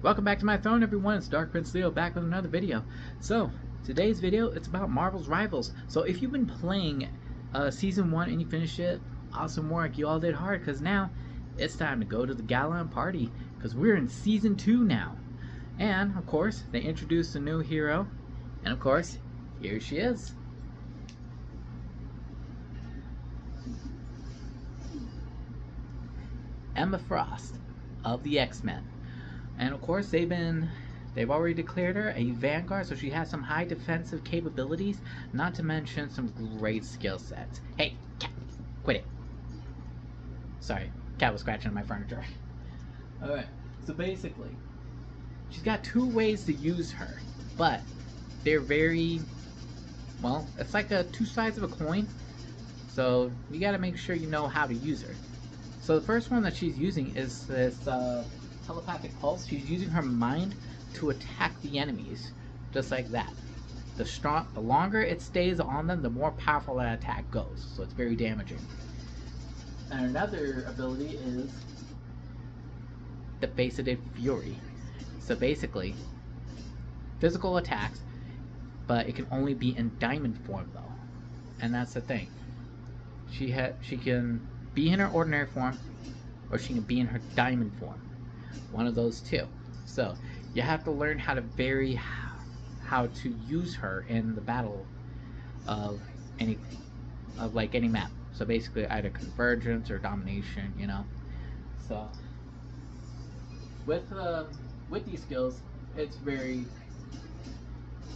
Welcome back to my throne, everyone. It's Dark Prince Leo back with another video. So, today's video, it's about Marvel's Rivals. So, if you've been playing Season 1 and you finished it, awesome work. You all did hard, because now it's time to go to the gala and party, because we're in Season 2 now. And, of course, they introduced a new hero. And, of course, here she is. Emma Frost of the X-Men. And of course they've already declared her a Vanguard, so she has some high defensive capabilities, not to mention some great skill sets. Hey, cat, quit it. Sorry, cat was scratching on my furniture. Alright, so basically, she's got two ways to use her, but they're very, well, it's like two sides of a coin, so you gotta make sure you know how to use her. So the first one that she's using is this telepathic pulse. She's using her mind to attack the enemies, just like that. The longer it stays on them, the more powerful that attack goes. So it's very damaging. And another ability is the Faceted Fury. So basically, physical attacks, but it can only be in diamond form though. And that's the thing. She can be in her ordinary form, or she can be in her diamond form. One of those two. So you have to learn how to how to use her in the battle of any map. So basically either convergence or domination, you know. So with these skills, it's very,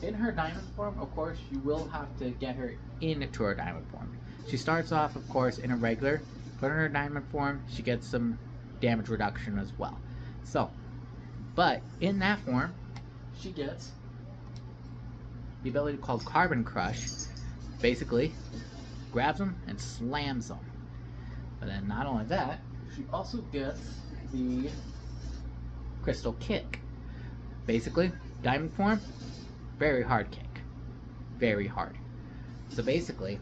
in her diamond form, of course, you will have to get her into her diamond form. She starts off, of course, in a regular, but in her diamond form, she gets some damage reduction as well. So, but in that form, she gets the ability called Carbon Crush. Basically, grabs them and slams them. But then not only that, she also gets the Crystal Kick. Basically, diamond form, very hard kick. Very hard. So basically,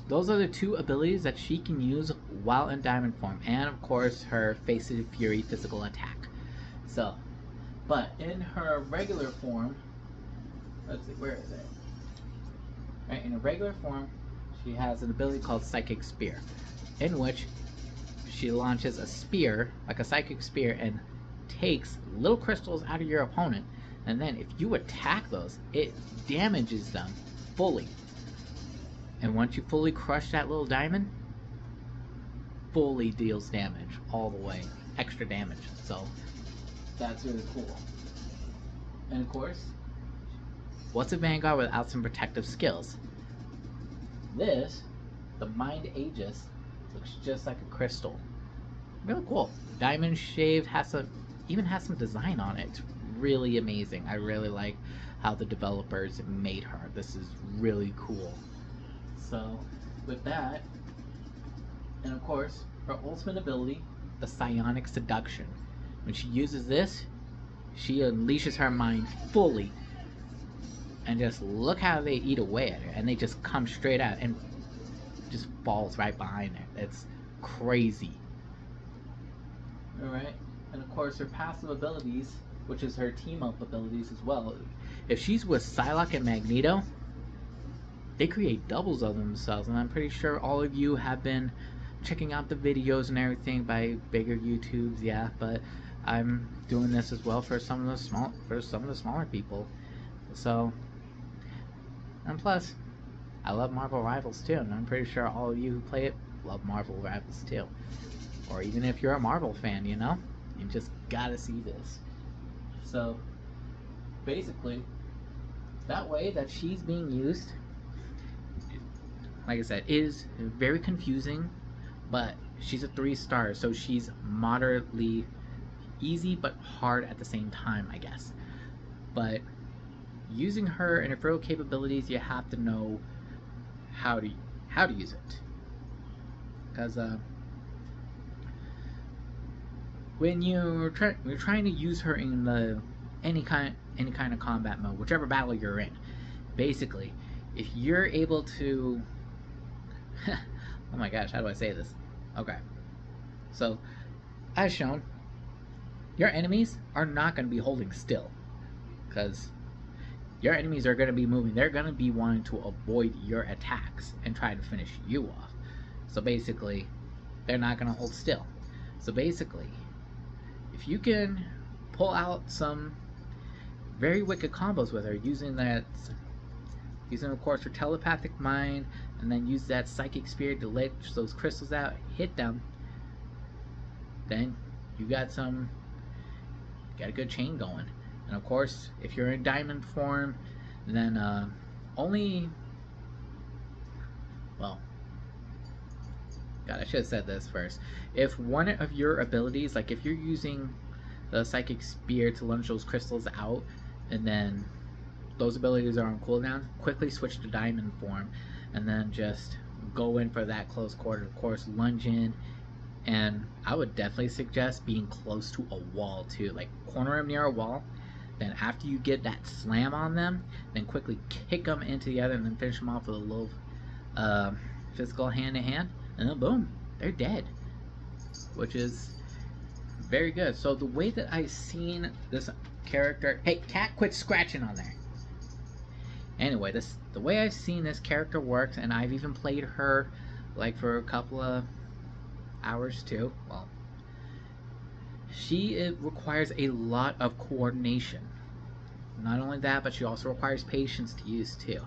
those are the two abilities that she can use while in diamond form, and of course her Faceted Fury physical attack. So, but in her regular form, let's see, where is it? Right, in a regular form, she has an ability called Psychic Spear, in which she launches a spear, like a psychic spear, and takes little crystals out of your opponent, and then if you attack those, it damages them fully. And once you fully crush that little diamond, fully deals damage all the way, extra damage. So that's really cool. And of course, what's a Vanguard without some protective skills? This, the Mind Aegis, looks just like a crystal. Really cool. Diamond shaved, even has some design on it. It's really amazing. I really like how the developers made her. This is really cool. So, with that, and of course, her ultimate ability, the Psionic Seduction. When she uses this, she unleashes her mind fully. And just look how they eat away at her. And they just come straight out and just falls right behind her. It's crazy. Alright, and of course her passive abilities, which is her team-up abilities as well. If she's with Psylocke and Magneto, they create doubles of themselves, and I'm pretty sure all of you have been checking out the videos and everything by bigger YouTubes, yeah, but I'm doing this as well for some of the smaller people. So, and plus, I love Marvel Rivals too, and I'm pretty sure all of you who play it love Marvel Rivals too. Or even if you're a Marvel fan, you know, you just gotta see this. So, basically, that way that she's being used, like I said, is very confusing, but she's a 3-star, so she's moderately easy but hard at the same time, I guess. But using her and her throw capabilities, you have to know how to use it, because when you're trying to use her in any kind of combat mode, whichever battle you're in, basically, if you're able to oh my gosh, how do I say this? Okay. So, as shown, your enemies are not going to be holding still, because your enemies are going to be moving. They're going to be wanting to avoid your attacks and try to finish you off. So basically, they're not going to hold still. So basically, if you can pull out some very wicked combos with her, using of course her telepathic mind, and then use that psychic spirit to let those crystals out, hit them, then you got a good chain going. And of course, if you're in diamond form, then God, I should have said this first. If one of your abilities, like if you're using the psychic spear to launch those crystals out, and then those abilities are on cooldown, quickly switch to diamond form, and then just go in for that close quarter. Of course, lunge in, and I would definitely suggest being close to a wall too, like corner them near a wall. Then after you get that slam on them, then quickly kick them into the other, and then finish them off with a little physical hand-to-hand, and then boom, they're dead, which is very good. So the way that I've seen this character, hey cat, quit scratching on there. Anyway, the way I've seen this character works, and I've even played her like for a couple of hours too. Well, it requires a lot of coordination. Not only that, but she also requires patience to use too.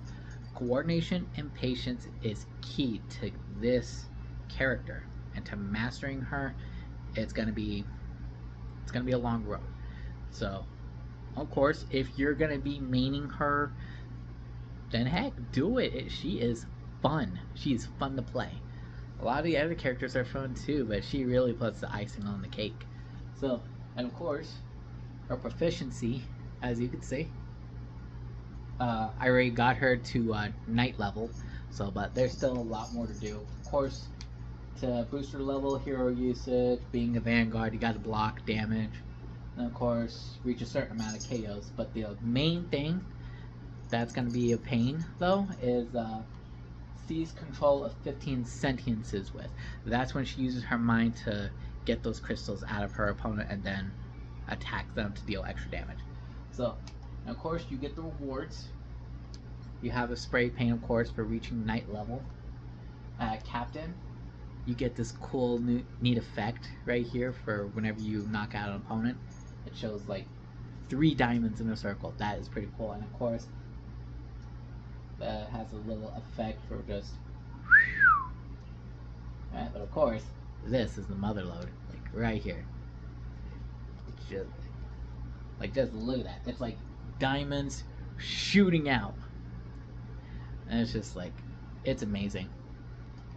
Coordination and patience is key to this character, and to mastering her, it's gonna be a long road. So, of course, if you're gonna be maining her, then heck, do it. She is fun. She is fun to play. A lot of the other characters are fun too, but she really puts the icing on the cake. So, and of course, her proficiency, as you can see, I already got her to night level, so but there's still a lot more to do. Of course, to boost her level, hero usage, being a vanguard, you gotta block damage, and of course, reach a certain amount of KOs. But the main thing that's gonna be a pain, though, is seize control of 15 sentiences with. That's when she uses her mind to get those crystals out of her opponent and then attack them to deal extra damage. So, and of course, you get the rewards. You have a spray paint, of course, for reaching night level. Captain, you get this cool neat effect right here for whenever you knock out an opponent. It shows like 3 diamonds in a circle. That is pretty cool. And of course, that has a little effect for just right, but of course, this is the mother load, like right here. Just look at that. It's like diamonds shooting out, and it's just like, it's amazing.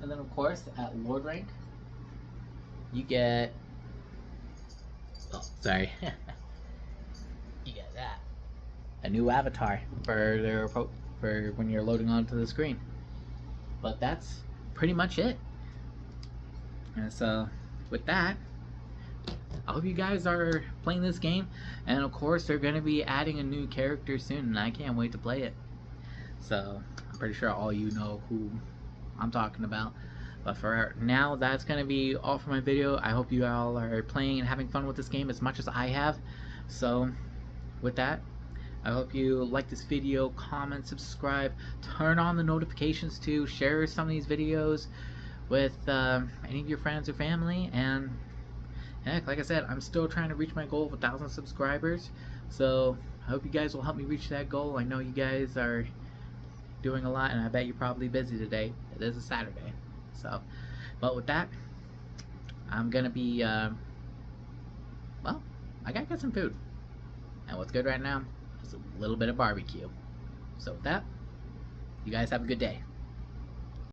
And then of course, at Lord rank, you get, oh sorry, you get that, a new avatar for when you're loading onto the screen. But that's pretty much it. And so with that, I hope you guys are playing this game, and of course they're going to be adding a new character soon, and I can't wait to play it. So I'm pretty sure all you know who I'm talking about. But for now, that's going to be all for my video. I hope you all are playing and having fun with this game as much as I have. So with that, I hope you like this video, comment, subscribe, turn on the notifications too, share some of these videos with any of your friends or family, and heck, like I said, I'm still trying to reach my goal of 1,000 subscribers, so I hope you guys will help me reach that goal. I know you guys are doing a lot, and I bet you're probably busy today. It is a Saturday, so, but with that, I'm gonna be, well, I gotta get some food, and what's good right now is a little bit of barbecue. So with that, you guys have a good day.